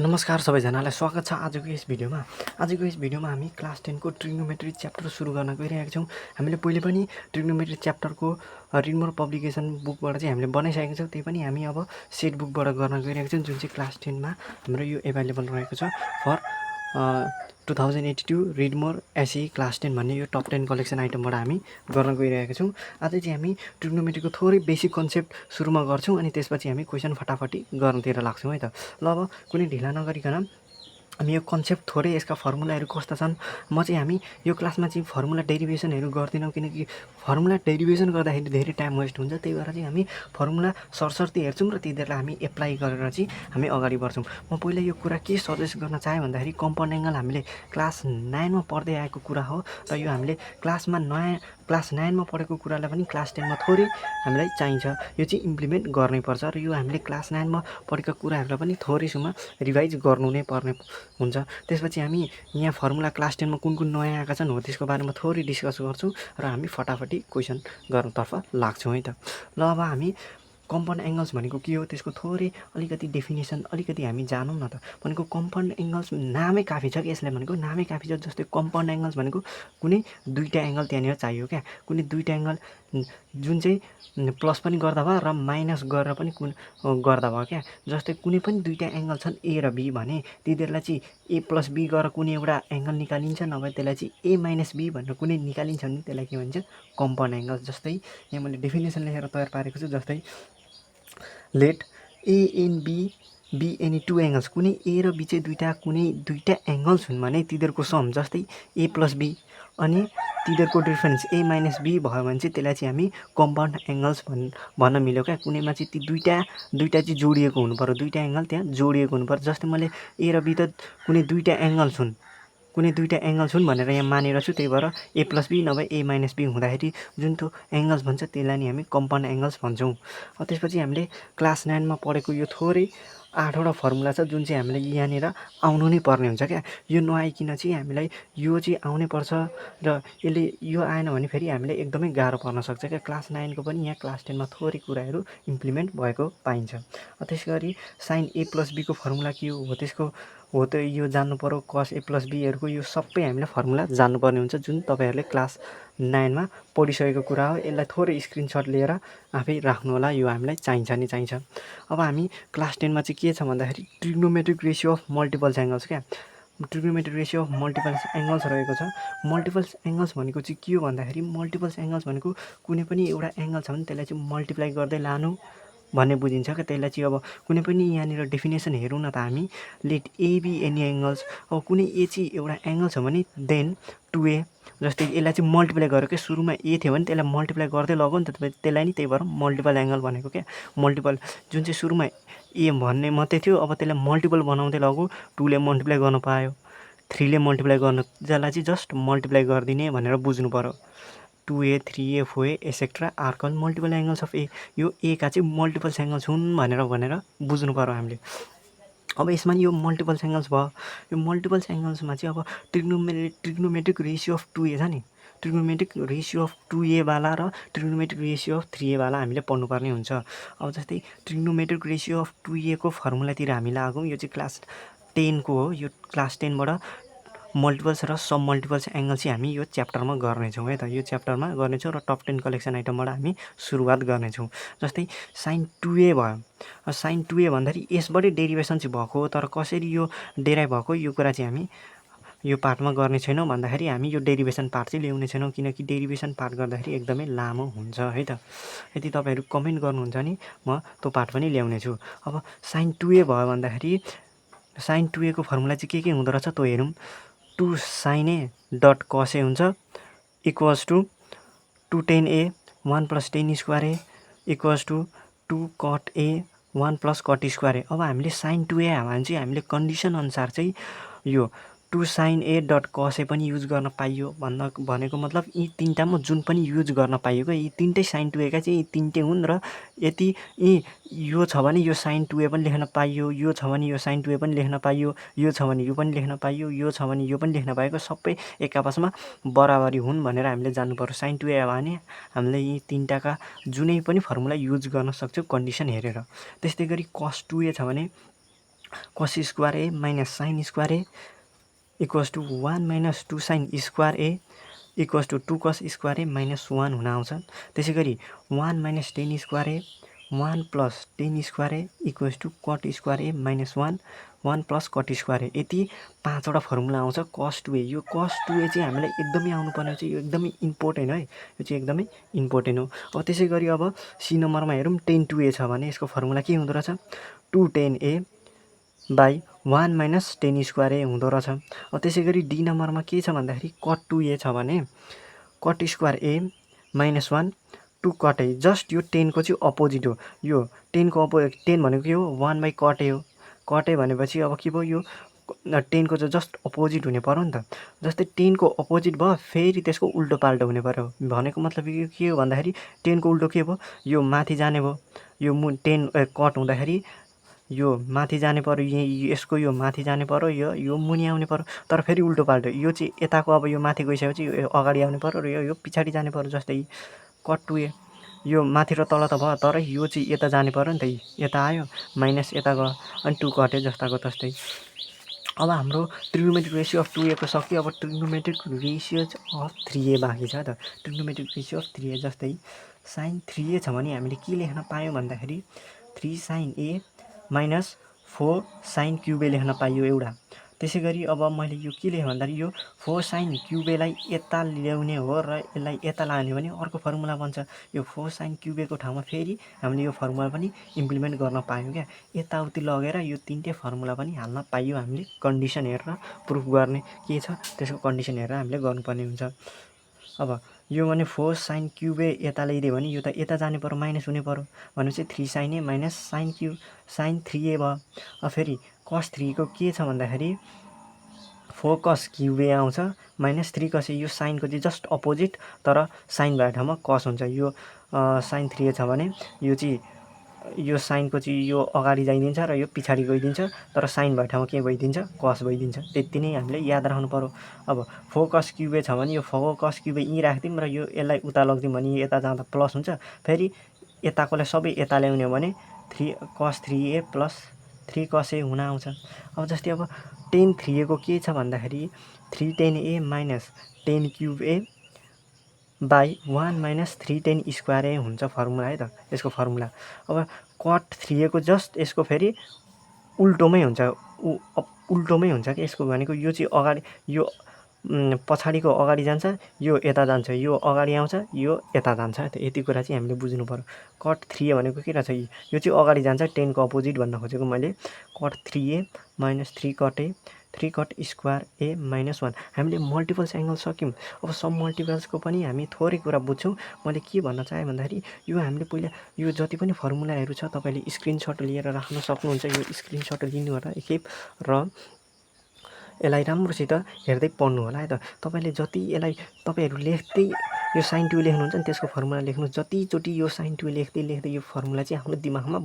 नमस्कार सबैजनालाई स्वागत छ आजको यस भिडियोमा हामी क्लास 10 को ट्रिग्नोमेट्री च्याप्टर सुरु गर्न गइरहेका छौं। हामीले पहिले पनि ट्रिग्नोमेट्री च्याप्टरको रिडमोर पब्लिकेसन बुकबाट चाहिँ हामीले बनाइसकेका छौं। त्यही पनि हामी अब सेट बुकबाट गर्न गइरहेका छौं, जुन चाहिँ क्लास 10 मा हाम्रो यो अवेलेबल रहेको छ फर 2082 रिडमोर एसई क्लास 10 भन्ने यो टप 10 कलेक्सन आइटमबाट हामी गर्न गइरहेका छौं। आज चाहिँ हामी ट्रिग्नोमेट्रीको थोरै बेसिक कन्सेप्ट सुरुमा गर्छौं अनि त्यसपछि हामी क्वेशन फटाफटी गर्नतिर लाग्छौं है त। ल अब कुनै ढिला नगरिकन हामी यो कन्सेप्ट थोरै यसका फर्मुलाहरू कस्ता छन् हामी यो क्लासमा चाहिँ फर्मुला डेरिभेसनहरू गर्दैनौँ, किनकि फर्मुला डेरिभेसन गर्दाखेरि धेरै टाइम वेस्ट हुन्छ। त्यही भएर चाहिँ हामी फर्मुला सरसर्ती हेर्छौँ र तिनीहरूलाई हामी एप्लाई गरेर चाहिँ हामी अगाडि बढ्छौँ। म पहिला यो कुरा के सजेस्ट गर्न चाहे भन्दाखेरि कम्पाउन्ड एङ्गल हामीले क्लास 9 मा पढ्दै आएको कुरा हो र यो हामीले क्लास 9 मा पढेको कुरालाई पनि क्लास 10 मा थोरै हामीलाई चाहिन्छ। यो चाहिँ इम्प्लिमेन्ट गर्नै पर्छ र यो हामीले क्लास 9 मा पढेका कुराहरूलाई पनि थोरैसम्म रिभाइज गर्नु नै पर्ने हुन्छ। त्यसपछि हामी यहाँ फर्मुला क्लास 10 मा कुन नयाँ आएका छन् हो त्यसको बारेमा थोरै डिस्कस गर्छौँ र हामी फटाफटी क्वेशन गर्नतर्फ लाग्छौँ है त। ल अब हामी कम्पाउन्ड एङ्गल्स भनेको के हो त्यसको थोरै अलिकति डेफिनेसन अलिकति हामी जानौँ न त। भनेको कम्पाउन्ड एङ्गल्स नामै काफी छ कि यसलाई भनेको नामै काफी छ। जस्तै कम्पाउन्ड एङ्गल्स भनेको कुनै दुईटा एङ्गल त्यहाँनिर चाहियो क्या, कुनै दुईटा एङ्गल जुन चाहिँ प्लस पनि गर्दा भयो र माइनस गरेर पनि गर्दा भयो क्या। जस्तै कुनै पनि दुईटा एङ्गल छन् ए र बी भने तिनीहरूलाई चाहिँ ए प्लस बी गरेर कुनै एउटा एङ्गल निकालिन्छ, नभए त्यसलाई चाहिँ ए माइनस बी भनेर कुनै निकालिन्छ भने त्यसलाई के भन्छ कम्पाउन्ड एङ्गल। जस्तै यहाँ मैले डेफिनेसन लेखेर तयार पारेको छु। जस्तै let A and B any two angles, कुनै ए र बी चाहिँ कुनै दुईटा एङ्गल्स हुन् भने तिनीहरूको सम जस्तै ए प्लस बी अनि तिनीहरूको डिफरेन्स ए माइनस बी भयो भने चाहिँ त्यसलाई चाहिँ हामी कम्पाउन्ड एङ्गल्स भन्न मिल्यो क्या। कुनैमा चाहिँ ती दुईटा चाहिँ जोडिएको हुनुपर्यो, दुईटा एङ्गल त्यहाँ जोडिएको हुनुपर्छ। जस्तै मैले ए र बी त कुनै दुईटा एङ्गल्स हुन् भनेर यहाँ मानेर छु, त्यही भएर ए प्लस बी नभए ए माइनस बी हुँदाखेरि जुन त्यो एङ्गल्स भन्छ त्यसलाई नि हामी कम्पाउन्ड एङ्गल्स भन्छौँ। त्यसपछि हामीले क्लास 9 मा पढेको यो थोरै 8वटा फर्मुला छ जुन चाहिँ हामीले यहाँनिर आउनु नै पर्ने हुन्छ क्या। यो नआइकन चाहिँ हामीलाई यो चाहिँ आउनै पर्छ र यसले यो आएन भने फेरि हामीलाई एकदमै गाह्रो पर्न सक्छ क्या। क्लास 9 को पनि यहाँ क्लास 10 मा थोरै कुराहरू इम्प्लिमेन्ट भएको पाइन्छ। त्यसै गरी साइन ए प्लस बी को फर्मुला के हो त्यसको हो त यो जान्नु पर्यो। कस ए प्लस बीहरूको यो सबै हामीले फर्मुला जान्नुपर्ने हुन्छ, जुन तपाईँहरूले क्लास 9 मा पढिसकेको कुरा हो। यसलाई थोरै स्क्रिनसट लिएर आफै राख्नु होला, यो हामीलाई चाहिन्छ। अब हामी क्लास 10 मा चाहिँ के छ भन्दाखेरि trigonometric ratio of multiples angles क्या। Trigonometric ratio of multiples angles रहेको छ। मल्टिपल्स एङ्गल्स भनेको चाहिँ के हो भन्दाखेरि मल्टिपल्स एङ्गल्स भनेको कुनै पनि एउटा एङ्गल छ भने त्यसलाई चाहिँ मल्टिप्लाई गर्दै लानु भन्ने बुझिन्छ क्या। त्यसलाई चाहिँ अब कुनै पनि यहाँनिर डेफिनेसन हेरौँ न त हामी। Let A B any angles, अब कुनै ए चाहिँ एउटा एङ्गल छ भने देन 2a, जस्तै यसलाई चाहिँ मल्टिप्लाई गर्यो क्या। सुरुमा ए थियो भने त्यसलाई मल्टिप्लाई गर्दै लग्यो नि त त्यसलाई नि, त्यही भएर मल्टिपल एङ्गल भनेको क्या। मल्टिपल जुन चाहिँ सुरुमा ए भन्ने मात्रै थियो अब त्यसलाई मल्टिपल बनाउँदै लग्यो, 2 ले मल्टिप्लाई गर्न पायो, 3 ले मल्टिप्लाई गर्न, जसलाई चाहिँ जस्ट मल्टिप्लाई गरिदिने भनेर बुझ्नु पर्यो। 2a 3a 4a etcetera are called multiple angles of A. यो ए का चाहिँ मल्टिपल्स एङ्गल्स हुन् भनेर बुझ्नु पर्यो हामीले। अब यसमा नि यो मल्टिपल्स एङ्गल्स भयो। यो मल्टिपल्स एङ्गल्समा चाहिँ अब ट्रिग्नोमेट्रिक रेसियो अफ 2a छ नि, ट्रिग्नोमेट्रिक रेसियो अफ 2a वाला र ट्रिग्नोमेट्रिक रेसियो अफ 3a वाला हामीले पढ्नुपर्ने हुन्छ। अब जस्तै ट्रिग्नोमेट्रिक रेसियो अफ 2a को फर्मुलातिर हामी लागौँ। यो चाहिँ क्लास 10 को हो। यो क्लास 10 बाट मल्टिपल्स र सब मल्टिपल्स एङ्गल चाहिँ हामी यो च्याप्टरमा गर्नेछौँ है त। यो च्याप्टरमा गर्नेछौँ र टप 10 कलेक्सन आइटमबाट हामी सुरुवात गर्नेछौँ। जस्तै साइन 2a भयो। साइन 2a भन्दाखेरि यसबाटै डेरिभेसन चाहिँ भएको हो, तर कसरी यो डेराइभ भएको यो कुरा चाहिँ हामी यो पार्टमा गर्ने छैनौँ भन्दाखेरि हामी यो डेरिभेसन पार्ट चाहिँ ल्याउने छैनौँ, किनकि डेरिभेसन पार्ट गर्दाखेरि एकदमै लामो हुन्छ है त। यदि तपाईँहरू कमेन्ट गर्नुहुन्छ नि म त्यो पार्ट पनि ल्याउने छु। अब साइन 2a भयो भन्दाखेरि साइन 2a को फर्मुला चाहिँ के हुँदो रहेछ त्यो हेरौँ। 2 sin a dot cos A हुन्छ equals to 2 tan a 1 plus tan square A equals to 2 cot A 1 plus cot square A. अब हामीले साइन 2a भने चाहिँ हामीले कन्डिसन अनुसार चाहिँ यो 2 sin a डट कस ए पनि युज गर्न पाइयो भनेको मतलब यी तिनवटामा जुन पनि युज गर्न पाइयो, यी तिनटै साइन 2a का चाहिँ यी तिनटै हुन् र यति यो छ भने यो साइन 2a पनि लेख्न पाइयो, यो छ भने यो साइन 2a पनि लेख्न पाइयो, यो छ भने यो पनि लेख्न पाइयो, यो छ भने यो पनि लेख्न पाएको, सबै एक आपसमा बराबरी हुन् भनेर हामीले जान्नु पर्यो। साइन 2a भने हामीले यी तिनटाका जुनै पनि फर्मुला युज गर्न सक्छौँ कन्डिसन हेरेर। त्यस्तै गरी कस 2a छ भने cos square A minus sine square A equals to 1 minus 2 sine square A equals to 2 cos square A minus 1 हुन आउँछ। त्यसै गरी 1 minus 10 square A 1 plus 10 square A equals to cot square A minus 1 plus cot square A. यति 5वटा formula आउँछ कस 2a। यो कस 2a चाहिँ हामीलाई एकदमै आउनुपर्ने चाहिँ यो एकदमै इम्पोर्टेन्ट है, यो चाहिँ एकदमै इम्पोर्टेन्ट हो। अब त्यसै गरी अब सी नम्बरमा हेरौँ, tan 2a छ भने यसको फर्मुला के हुँदो रहेछ, 2 tan a by 1 minus 10 square A हुँदो रहेछ। अब त्यसै गरी डी नम्बरमा के छ भन्दाखेरि कट 2a छ भने cut square A minus 1 2 cot A. Just यो 10 को चाहिँ अपोजिट हो। यो 10 को 10 भनेको के हो, 1 बाई कट ए हो। कट ए भनेपछि अब के भयो, यो 10 को चाहिँ जस्ट अपोजिट हुने पर्यो नि त। जस्तै 10 को अपोजिट भयो फेरि त्यसको उल्टो पाल्टो हुने पर्यो। भनेको मतलब यो के हो भन्दाखेरि 10 को उल्टो के भयो, यो माथि जाने भयो। यो 10 कट हुँदाखेरि यो माथि जाने पर्यो, यसको यो माथि जाने पर्यो, यो मुनि आउने पर्यो। तर फेरि उल्टो पाल्टो, यो चाहिँ यताको अब यो माथि गइसकेपछि यो अगाडि आउने पर्यो र यो पछाडि जाने पर्यो। जस्तै कट 2a यो माथि र तल त भयो, तर यो चाहिँ यता जाने पर्यो नि त, यता आयो माइनस यता गयो अनि 2 कट्यो जस्ताको तस्तै। अब हाम्रो ट्रिग्नोमेट्रिक रेसियो अफ 2a को सक्यो। अब ट्रिग्नोमेट्रिक रेसियो अफ 3a बाँकी छ त। ट्रिग्नोमेट्रिक रेसियो अफ 3a जस्तै साइन 3a छ भने हामीले के लेख्न पायौँ भन्दाखेरि 3 sine a minus 4 sine cube A लेख्न पाइयो एउटा। त्यसै गरी अब मैले यो के लेखेँ भन्दाखेरि यो 4 साइन क्युब एलाई यता ल्याउने हो र यसलाई यता लाने भने अर्को फर्मुला बन्छ। यो 4 साइन क्युब ए को ठाउँमा फेरि हामीले यो फर्मुला पनि इम्प्लिमेन्ट गर्न पायौँ क्या। यताउति लगेर यो तिनटै फर्मुला पनि हाल्न पाइयो हामीले। कन्डिसन हेरेर प्रुफ गर्ने के छ त्यसको कन्डिसन हेरेर हामीले गर्नुपर्ने हुन्छ। अब यो भने 4 साइन क्युब ए यता ल्याइदियो भने यो त यता जाने पर्यो, माइनस हुने पर्यो भनेपछि 3 साइन ए माइनस साइन 3a भयो। अब फेरि कस 3 को के छ भन्दाखेरि 4 कस क्युब ए आउँछ माइनस 3 कस ए। यो साइनको चाहिँ जस्ट अपोजिट, तर साइन भएको ठाउँमा कस हुन्छ। यो साइन 3a छ भने यो चाहिँ यो साइनको चाहिँ यो अगाडि जाइदिन्छ र यो पछाडि गइदिन्छ, तर साइन भएको ठाउँमा के भइदिन्छ, कस भइदिन्छ। त्यति नै हामीले याद राख्नु पर्यो। अब 4 कस क्युब ए छ भने यो 4 कस क्युब ए यहीँ राख्दिउँ र यो यसलाई उता लगिदिउँ भने यता जाँदा प्लस हुन्छ। फेरि यताकोलाई सबै यता ल्याउने हो भने 3 कस 3a प्लस 3 कस ए हुन आउँछ। अब जस्तै अब tan 3a को के छ भन्दाखेरि 3 tan a minus 10 cube A by 1 minus 3 tan square A हुन्छ फर्मुला है त, यसको फर्मुला। अब कट 3a को जस्ट यसको फेरि उल्टोमै हुन्छ, उल्टोमै हुन्छ कि यसको भनेको यो चाहिँ अगाडि यो पछाडिको अगाडि जान्छ, यो यता जान्छ, यो अगाडि आउँछ, यो यता जान्छ। यति कुरा चाहिँ हामीले बुझ्नु पर्यो। कट 3a भनेको के रहेछ, यो चाहिँ अगाडि जान्छ, 10 को अपोजिट भन्न खोजेको मैले। Cut 3a minus 3 cut A 3 cut square A minus 1। हामीले मल्टिपल्स एङ्गल सक्यौँ। अब सब मल्टिपल्सको पनि हामी थोरै कुरा बुझ्छौँ। मैले के भन्न चाहेँ भन्दाखेरि यो हामीले पहिला यो जति पनि फर्मुलाहरू छ तपाईँले स्क्रिनसट लिएर राख्न सक्नुहुन्छ। यो स्क्रिनसट लिनु होला एकखेप र यसलाई राम्रोसित हेर्दै पढ्नु होला है त। तपाईँले जति यसलाई तपाईँहरू लेख्दै यो साइन 2 लेख्नुहुन्छ नि त्यसको फर्मुला लेख्नुहोस्। जतिचोटि यो साइन 2 लेख्दै लेख्दै यो फर्मुला चाहिँ आफ्नो दिमागमा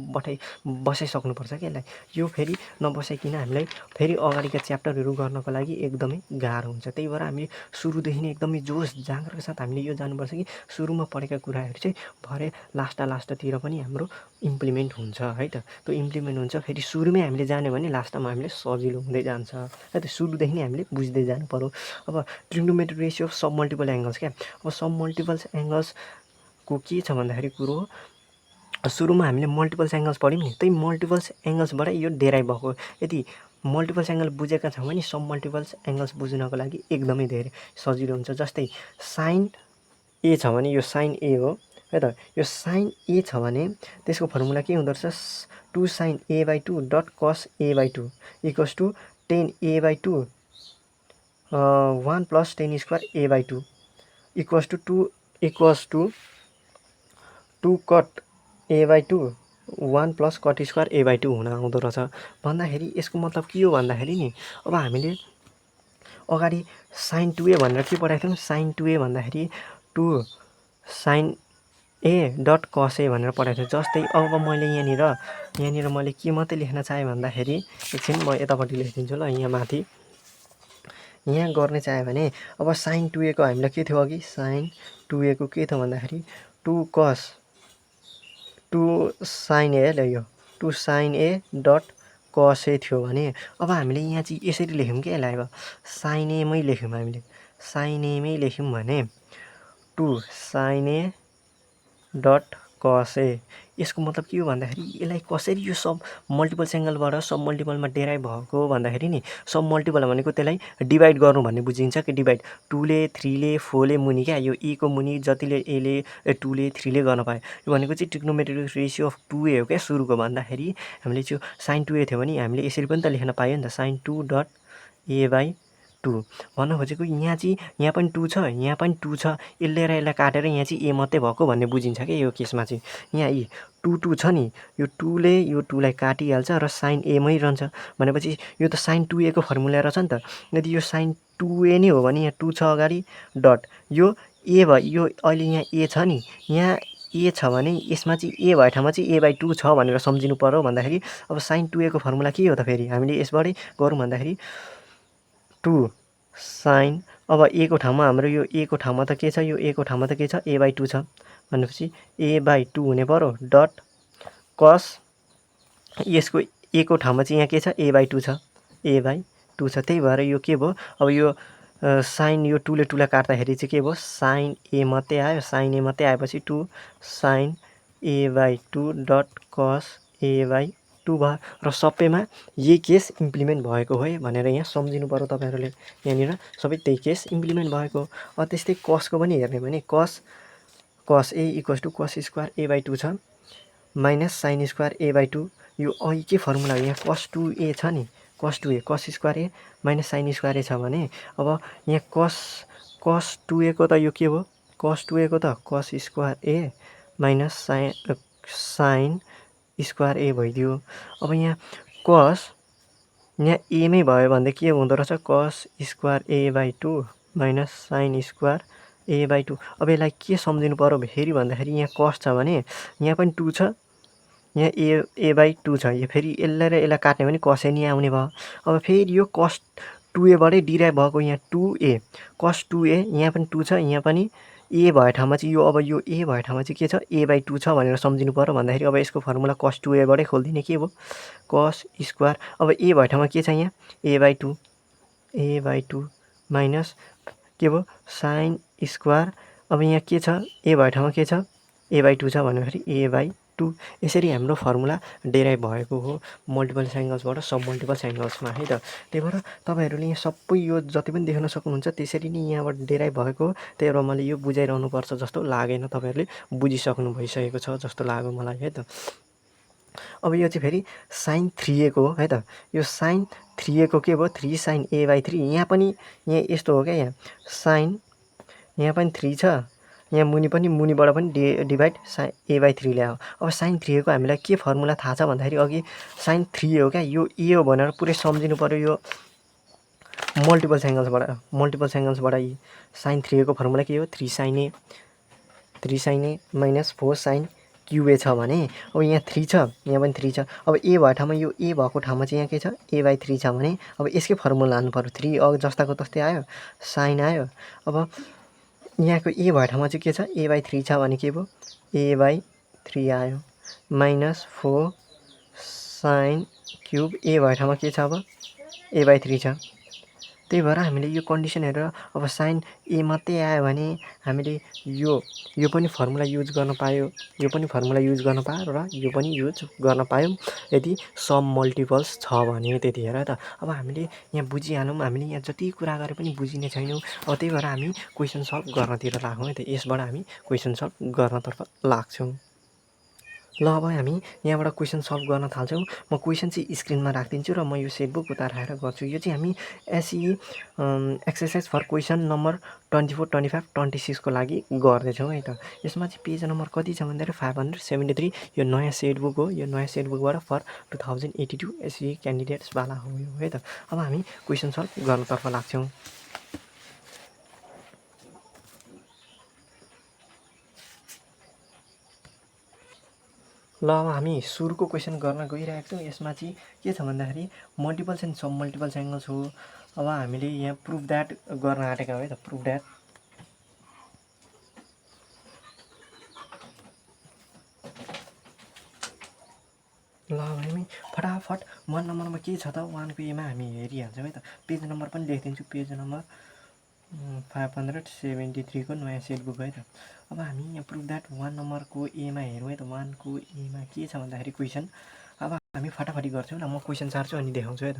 बसाइसक्नुपर्छ क्या यसलाई। यो फेरि नबसाइकन हामीलाई फेरि अगाडिका च्याप्टरहरू गर्नको लागि एकदमै गाह्रो हुन्छ। त्यही भएर हामीले सुरुदेखि नै एकदमै जोस जाँगरको साथ हामीले यो जानुपर्छ कि सुरुमा पढेका कुराहरू चाहिँ भरे लास्टतिर पनि हाम्रो इम्प्लिमेन्ट हुन्छ है त। त्यो इम्प्लिमेन्ट हुन्छ फेरि सुरुमै हामीले जान्यो भने लास्टमा हामीले सजिलो हुँदै जान्छ है त। सुरुदेखि नै हामीले बुझ्दै जानु पर्यो। अब trigonometric ratio of sub multiple angles क्या। अब सब मल्टिपल्स एङ्गल्सको के छ भन्दाखेरि कुरो सुरुमा हामीले मल्टिपल्स एङ्गल्स पढ्यौँ नि, त्यही मल्टिपल्स एङ्गल्सबाट यो डेराइभ भएको। यदि मल्टिपल्स एङ्गल बुझेका छौँ भने सब मल्टिपल्स एङ्गल्स बुझ्नको लागि एकदमै धेरै सजिलो हुन्छ। जस्तै साइन ए छ भने यो साइन ए हो है त। यो साइन ए छ भने त्यसको फर्मुला के हुँदो रहेछ, 2 sine A by 2 dot cos A by 2 equals to 10 A by 2 1 plus 10 square A by 2 equals to 2 cot A by 2 1 plus cot square A by 2 हुन आउँदो रहेछ। भन्दाखेरि यसको मतलब के हो भन्दाखेरि नि, अब हामीले अगाडि साइन 2a भनेर के पढाएको थियौँ, साइन 2a भन्दाखेरि 2 साइन ए डट कस ए भनेर पढाएको थियो। जस्तै अब मैले यहाँनिर मैले के मात्रै लेख्न चाहेँ भन्दाखेरि एकछिन म यतापट्टि लेखिदिन्छु ल। यहाँ माथि यहाँ गर्ने चाह्यो भने अब साइन 2a को हामीलाई के थियो अघि, साइन 2a को के थियो भन्दाखेरि 2 साइन ए ल, यो 2 sine A dot cos A थियो भने अब हामीले यहाँ चाहिँ यसरी लेख्यौँ के यसलाई अब sin A मै लेख्यौँ हामीले sin A मै लेख्यौँ भने 2 sin A dot cos A यसको मतलब के हो भन्दाखेरि यसलाई कसरी यो सब मल्टिपल एङ्गलबाट सब मल्टिपलमा डेराइभ भएको हो भन्दाखेरि नि सब मल्टिपल भनेको त्यसलाई डिभाइड गर्नु भन्ने बुझिन्छ कि डिभाइड 2 ले 3 ले 4 ले मुनि क्या यो ए को मुनि जतिले एले 2 ले 3 ले गर्न पायो यो भनेको चाहिँ ट्रिग्नोमेट्रिक रेसियो अफ 2a हो क्या सुरुको भन्दाखेरि हामीले त्यो sin 2a थियो भने हामीले यसरी पनि त लेख्न पायो नि त sin 2 डट a/2 भन्न खोजेको यहाँ पनि 2 छ यहाँ पनि 2 छ यसले र यसलाई काटेर यहाँ चाहिँ a मात्रै भएको भन्ने बुझिन्छ क्या यो केसमा चाहिँ यहाँ 2 छ नि यो 2 ले यो 2 लाई काटिहाल्छ र sin a मै रहन्छ भनेपछि यो त sin 2a को फर्मुला रहेछ नि त यदि यो sin 2a नै हो भने यहाँ 2 छ अगाडि डट यो a भयो यो अहिले यहाँ a छ नि यहाँ a छ भने यसमा चाहिँ a भए ठाउँमा चाहिँ a/2 छ भनेर सम्झिनु पर्यो भन्दाखेरि अब sin 2a को फर्मुला के हो त फेरि हामीले यसबाटै गरौँ भन्दाखेरि 2 sin अब a को ठाउँमा हाम्रो यो a को ठाउँमा त के छ यो a को ठाउँमा त के छ a/2 छ भनेपछि a/2 हुने पर्यो डट cos यसको a को ठाउँमा चाहिँ यहाँ के छ a/2 छ a/2 छ त्यही भएर यो के भयो अब यो sin यो 2 ले 2 लाई काट्दाखेरि चाहिँ के भयो sin a मात्रै आयो sin a मात्रै आएपछि 2 sin a/2 dot cos a/2 भयो र सबैमा यही केस इम्प्लिमेन्ट भएको हो भनेर यहाँ सम्झिनु पर्यो तपाईहरुले यहाँनिर सबै त्यही केस इम्प्लिमेन्ट भएको हो त्यस्तै cos को पनि हेर्ने भने cos a equals to cos square a/2 छ माइनस sin स्क्वायर a/2 यो अहिले के फर्मुला हो यहाँ cos 2a छ नि cos 2a cos square a minus sin square a छ भने अब यहाँ cos 2a को त यो के हो cos 2a को त cos square a minus sin square a भइदियो अब यहाँ cos यहाँ a मै भयो भने के हुँदो रहेछ cos square a/2 minus sin square a/2 अब यसलाई के सम्झिनु पर्यो फेरि भन्दाखेरि यहाँ cos छ भने यहाँ पनि 2 छ यहाँ a/2 छ यो फेरि यसलाई र यसलाई काट्ने भने cos a नि आउने भयो अब फेरि यो cos 2a बाटै डिराइभ भएको यहाँ 2a cos 2a यहाँ पनि 2 छ यहाँ पनि a भए ठाउँमा चाहिँ यो अब यो a भए ठाउँमा चाहिँ के छ a/2 छ भनेर सम्झिनु पर्यो भन्दाखेरि अब यसको फर्मुला cos 2a बाटै खोल्दिने के भयो cos स्क्वायर अब a भए ठाउँमा के छ यहाँ a/2 माइनस के भयो sin स्क्वायर अब यहाँ के छ a भए ठाउँमा के छ a/2 छ भनेपछि a/2 यसरी हाम्रो फर्मुला डेराइभ भएको हो मल्टिपल एङ्गल्सबाट सब मल्टिपल एङ्गल्समा है त त्यही भएर तपाईहरुले यहाँ सबै यो जति पनि देख्न सक्नुहुन्छ त्यसरी नै यहाँबाट डेराइभ भएको हो त्यही भएर मैले यो बुझाइरहनु पर्छ जस्तो लागेन तपाईहरुले बुझिसक्नु भइसकेको छ जस्तो लाग्यो मलाई है त अब यो चाहिँ फेरि sin 3a को हो है त यो sin 3a को के भयो 3 sin a/3 यहाँ पनि यहाँ यस्तो हो क्या यहाँ sin यहाँ पनि 3 छ यहाँ मुनि पनि मुनिबाट पनि डिभाइड a/3 ल्यायो अब sin 3a को हामीलाई के फर्मुला थाहा छ भन्दाखेरि अघि sin 3a हो क्या यो a हो भनेर पुरै सम्झिनु पर्यो यो मल्टिपल एङ्गल्सबाट sin 3a को फर्मुला के हो 3 sin a minus 4 sin cube छ भने अब यहाँ 3 छ यहाँ पनि 3 छ अब a भए ठाउँमा यो a भएको ठाउँमा चाहिँ यहाँ के छ a/3 छ भने अब यसकै फर्मुला लानु पर्यो 3 अघि जस्ताको तस्तै आयो sin आयो अब यहाँको a भए ठाउँमा चाहिँ के छ a/3 छ भने के भयो a/3 आयो माइनस 4 sin क्युब a भए ठाउँमा के छ अब a/3 छ त्यही भएर हामीले यो कन्डिसन हेरेर अब sin a मात्रै आयो भने हामीले यो पनि फर्मुला युज गर्न पायो यो पनि फर्मुला युज गर्न पायो र यो पनि युज गर्न पायौं यदि सम मल्टिपल्स छ भने त्यतिखेर त अब हामीले यहाँ बुझिहालौँ हामीले यहाँ जति कुरा गरे पनि बुझिने छैनौँ अब त्यही भएर हामी क्वेसन सल्भ गर्नतिर लागौँ है त यसबाट हामी क्वेसन सल्भ गर्नतर्फ लाग्छौँ ल अब हामी यहाँबाट क्वेसन सल्भ गर्न थाल्छौँ म क्वेसन चाहिँ स्क्रिनमा राखिदिन्छु र म यो सेटबुक उता राखेर गर्छु यो चाहिँ हामी एसई एक्सरसाइज फर क्वेसन नम्बर 24, 25, 26 को लागि गर्दैछौँ है त यसमा चाहिँ पेज नम्बर कति छ भन्दाखेरि 573 यो नयाँ सेटबुक हो यो नयाँ सेटबुकबाट फर 2082 एसई क्यान्डिडेट्सवाला हो यो है त अब हामी क्वेसन सल्भ गर्नतर्फ लाग्छौँ ल अब हामी सुरुको क्वेसन गर्न गइरहेको छौँ यसमा चाहिँ के छ भन्दाखेरि multiples and sub multiples angles हो अब हामीले यहाँ प्रुफ द्याट गर्न आँटेका हो है त प्रुफ द्याट ल अब हामी फटाफट 1 नम्बरमा के छ त 1 को एमा हामी हेरिहाल्छौँ है त। पेज नम्बर पनि लेखिदिन्छु, पेज नम्बर 573 को नयाँ सेट बुक है त। अब हामी यहाँ प्रुभ द्याट 1 नम्बरको एमा हेरौँ है त। 1 को एमा के छ भन्दाखेरि क्वेसन। अब हामी फटाफटी गर्छौँ ल, म क्वेसन सार्छु अनि देखाउँछु है त।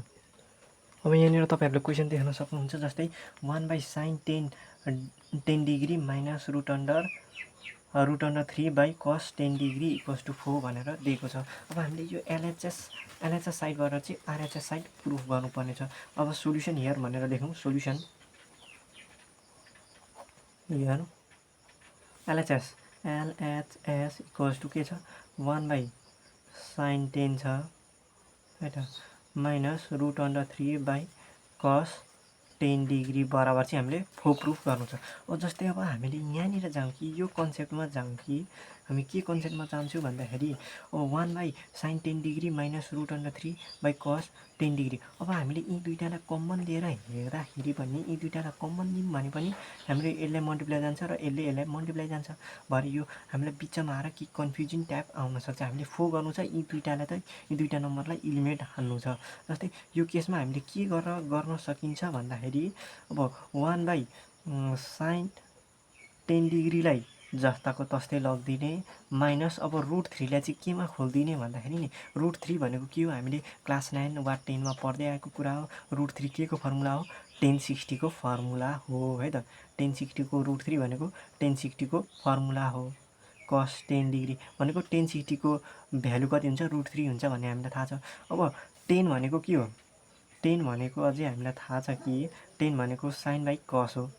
अब यहाँनिर तपाईँहरूले क्वेसन देख्न सक्नुहुन्छ, जस्तै 1/sin 10 degree minus root under 3 by cos 10 degree equals to 4 भनेर दिएको छ। अब हामीले यो एलएचएस साइडबाट चाहिँ आरएचएस साइड प्रुफ गर्नुपर्ने छ। अब सोल्युसन हियर भनेर लेखौँ, solution here LHS equals to के छ 1/sin 10 छ है त, minus root under 3 by cos 10 degree बराबर चाहिँ हामीले 4 प्रुफ गर्नु छ। जस्तै अब हामीले यहाँनिर जाउँ कि यो कन्सेप्टमा जाउँ कि हामी के कन्सेप्टमा जान्छौँ भन्दाखेरि अब 1/sin 10 degree minus root under 3 by cos 10 degree. अब हामीले यी दुईटालाई कमन लिएर हेर्दाखेरि पनि यी दुईटालाई कमन लियौँ भने पनि हामीले यसलाई मल्टिप्लाई जान्छ र यसलाई मल्टिप्लाई जान्छ। भरे यो हामीलाई बिचमा आएर कि कन्फ्युजन ट्याप आउन सक्छ। हामीले 4 गर्नु छ, यी दुईटा नम्बरलाई इलिमिनेट हान्नु छ। जस्तै यो केसमा हामीले के गर्न सकिन्छ भन्दाखेरि अब 1/sin 10 डिग्रीलाई जस्ताको तस्तै लगिदिने माइनस अब रुट 3लाई चाहिँ केमा खोलिदिने भन्दाखेरि नि रुट 3 भनेको के हो, हामीले क्लास 9 वा 10मा पढ्दै आएको कुरा हो। रुट 3 के को फर्मुला हो, 1060 को फर्मुला हो है त। 1060 को रुट 3 भनेको 1060 को फर्मुला हो। कस 10 डिग्री भनेको 1060 को भ्यालु कति हुन्छ, रुट 3 हुन्छ भन्ने हामीलाई थाहा छ। अब 10 भनेको के हो, 10 भनेको अझै हामीलाई थाहा छ कि 10 भनेको साइन बाई कस हो।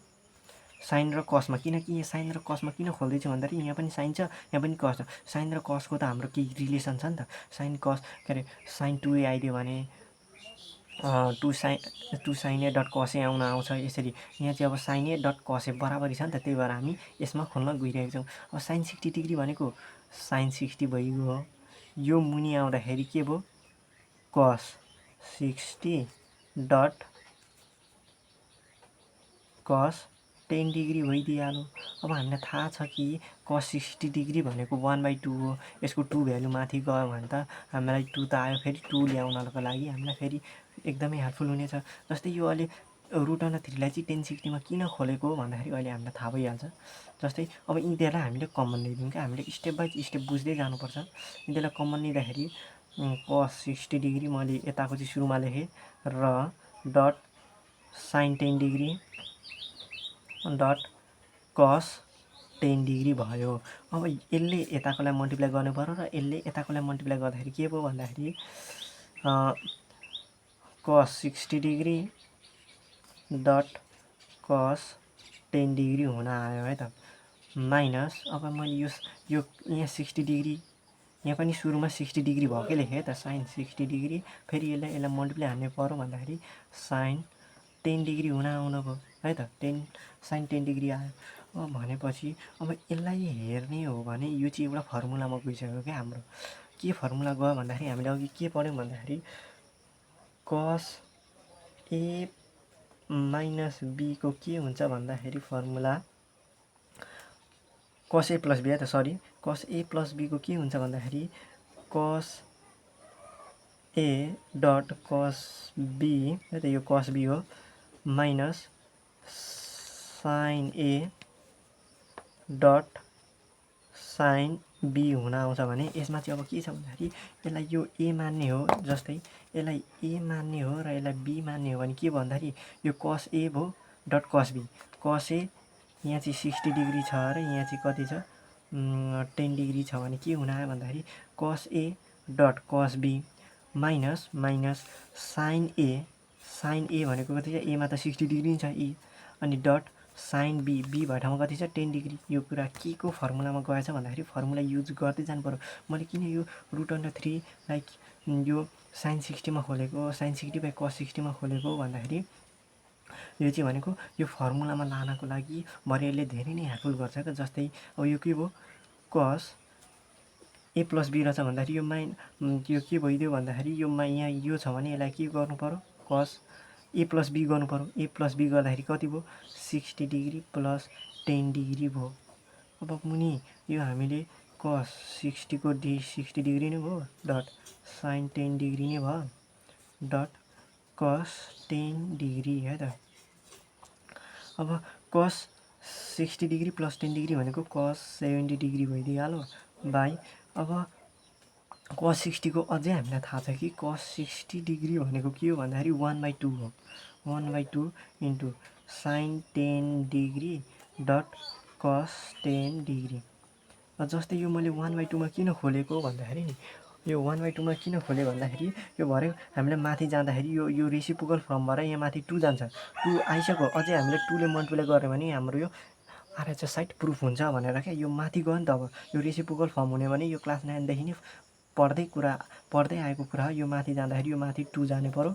साइन र कसमा, किनकि यहाँ साइन र कसमा किन खोल्दैछु भन्दाखेरि यहाँ पनि साइन छ यहाँ पनि कस छ। साइन र कसको त हाम्रो केही रिलेसन छ नि त। साइन कस के अरे साइन 2a आइदियो भने 2 साइन ए डट कस ए आउन आउँछ। यसरी यहाँ चाहिँ अब साइन ए डट कस ए बराबरी छ नि त, त्यही भएर हामी यसमा खोल्न गइरहेको छौँ। अब साइन 60 डिग्री भनेको साइन 60 भइगयो हो। यो मुनि आउँदाखेरि के भयो, कस 60 डट कस 10 डिग्री भइदिइहाल्यो। अब हामीलाई थाहा छ कि कस 60 डिग्री भनेको 1/2 हो। यसको 2 भ्यालु माथि गयो भने त हामीलाई 2 त आयो, फेरि 2 ल्याउनको लागि हामीलाई फेरि एकदमै हेल्पफुल हुनेछ। जस्तै यो अहिले रुट अन्डर 3लाई चाहिँ 1060मा किन खोलेको भन्दाखेरि अहिले हामीलाई थाहा भइहाल्छ। जस्तै अब यिनीहरूलाई हामीले कमन लिइदिउँ क्या, हामीले स्टेप बाई स्टेप बुझ्दै जानुपर्छ। यिनीहरूलाई कमन लिँदाखेरि कस 60 डिग्री मैले यताको चाहिँ सुरुमा लेखेँ र डट साइन 10 डिग्री डट कस 10 डिग्री भयो। अब यसले यताकोलाई मल्टिप्लाई गर्नु पर्यो र यसले यताकोलाई मल्टिप्लाई गर्दाखेरि के भयो भन्दाखेरि कस 60 डिग्री डट कस 10 डिग्री हुन आयो है त। माइनस अब मैले यो यहाँ 60 डिग्री यहाँ पनि सुरुमा 60 डिग्री भएकै लेखेँ त, साइन 60 डिग्री फेरि यसलाई मल्टिप्लाई हान्ने पर्यो भन्दाखेरि साइन 10 डिग्री हुन आउनु भयो है त। साइन 10 डिग्री आयो। भनेपछि अब यसलाई हेर्ने हो भने यो चाहिँ एउटा फर्मुलामा गइसक्यो क्या हाम्रो। के फर्मुला गयो भन्दाखेरि हामीले अघि के पढ्यौँ भन्दाखेरि कस ए माइनस बी को के हुन्छ भन्दाखेरि फर्मुला कस ए प्लस बी है त, सरी कस ए प्लस बी को के हुन्छ भन्दाखेरि कस ए डट कस बी है त, यो कस बी हो, minus sine A dot sine B हुन आउँछ भने यसमा चाहिँ अब के छ भन्दाखेरि यसलाई यो ए मान्ने हो, जस्तै यसलाई ए मान्ने हो र यसलाई बी मान्ने हो भने के भन्दाखेरि यो कस ए भयो डट कस बी। कस ए यहाँ चाहिँ 60 डिग्री छ र यहाँ चाहिँ कति छ 10 डिग्री छ भने के हुन आयो भन्दाखेरि कस A dot cos B minus sine ए भनेको कति छ, एमा त 60 डिग्री छ ए, अनि डट साइन बी भएको ठाउँमा कति छ 10 डिग्री। यो कुरा के को फर्मुलामा गएछ भन्दाखेरि फर्मुला युज गर्दै जानु पर्यो। मैले किन यो root under 3 like yo sign 60मा खोलेको, साइन 60 बाई कस 60मा खोलेको भन्दाखेरि यो चाहिँ भनेको यो फर्मुलामा लानको लागि भरे यसले धेरै नै हेल्पफुल गर्छ क्या। जस्तै अब यो के भयो कस ए प्लस बी रहेछ भन्दाखेरि यो के भइदियो भन्दाखेरि यो यहाँ यो छ भने यसलाई के गर्नु पर्यो, कस ए प्लस बी गर्नु पर्यो। ए प्लस बी गर्दाखेरि कति भयो 60 डिग्री प्लस 10 डिग्री भयो। अब मुनि यो हामीले कस 60 को 60 डिग्री नै भयो डट साइन 10 डिग्री नै भयो डट कस 10 डिग्री है त। अब कस 60 डिग्री प्लस 10 डिग्री भनेको कस 70 डिग्री भइदिइहाल्यो बाई अब कस 60 को अझै हामीलाई थाहा छ कि कस 60 डिग्री भनेको के हो भन्दाखेरि 1/2 हो 1/2 इन्टु साइन 10 डिग्री डट कस 10 डिग्री। जस्तै यो मैले 1/2 मा किन खोलेको भन्दाखेरि नि यो 1/2 मा किन खोलेँ भन्दाखेरि यो भरे हामीलाई माथि जाँदाखेरि यो रेसिप्रोकल फर्मबाट यहाँ माथि 2 जान्छ 2 आइसक्यो अझै हामीले 2 ले मल्टिप्लाई गऱ्यो भने हाम्रो यो आरएचएस साइड प्रुफ हुन्छ भनेर क्या यो माथि गयो नि त। अब यो रेसिप्रोकल फर्म हुने भने यो क्लास 9 देखि नै पढ्दै आएको कुरा हो। यो माथि जाँदाखेरि यो माथि 2 जाने पर्यो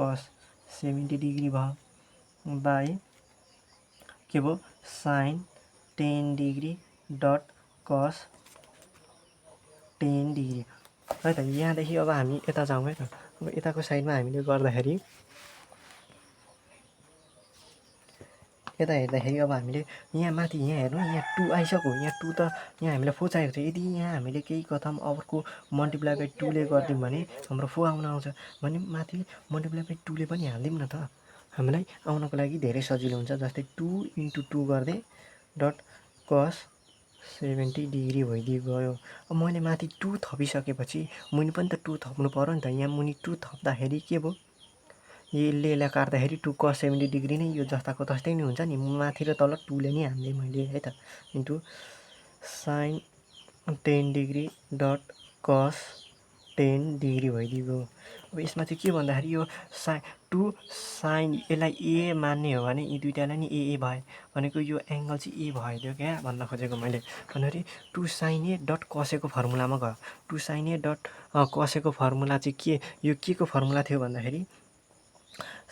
कस 70 डिग्री भयो बाई के भयो साइन 10 डिग्री डट कस 10 डिग्री है त। यहाँदेखि अब हामी यता जाउँ है त। अब यताको साइडमा हामीले गर्दाखेरि यता हेर्दाखेरि अब हामीले यहाँ माथि यहाँ हेर्नु यहाँ 2 आइसक्यो यहाँ 2 त यहाँ हामीलाई 4 चाहिएको छ। यदि यहाँ हामीले केही कथम अर्को मल्टिप्लाई बाई 2 ले गरिदिउँ भने हाम्रो 4 आउन आउँछ भने माथि मल्टिप्लाई बाई 2 ले पनि हालिदिउँ न त हामीलाई आउनको लागि धेरै सजिलो हुन्छ। जस्तै 2 इन्टु 2 गर्दै डट कस 70 डिग्री भइदियो। अब मैले माथि 2 थपिसकेपछि मुनि पनि त 2 थप्नु पर्यो नि त। यहाँ मुनि 2 थप्दाखेरि के भयो यसलाई काट्दाखेरि 2 कस 70 डिग्री नै यो जस्ताको तस्तै नै हुन्छ नि माथि र तल 2 ले नै हाल्ने मैले है त इन्टु साइन 10 डिग्री डट कस 10 डिग्री भइदियो। अब यसमा चाहिँ के भन्दाखेरि यो टु साइन यसलाई ए मान्ने हो भने यी दुइटालाई नि ए भयो भनेको यो एङ्गल चाहिँ ए भइदियो क्या भन्न खोजेको मैले भन्दाखेरि 2 साइन ए डट कसेको फर्मुलामा गयो। 2 साइन ए डट कसेको फर्मुला चाहिँ के यो के को फर्मुला थियो भन्दाखेरि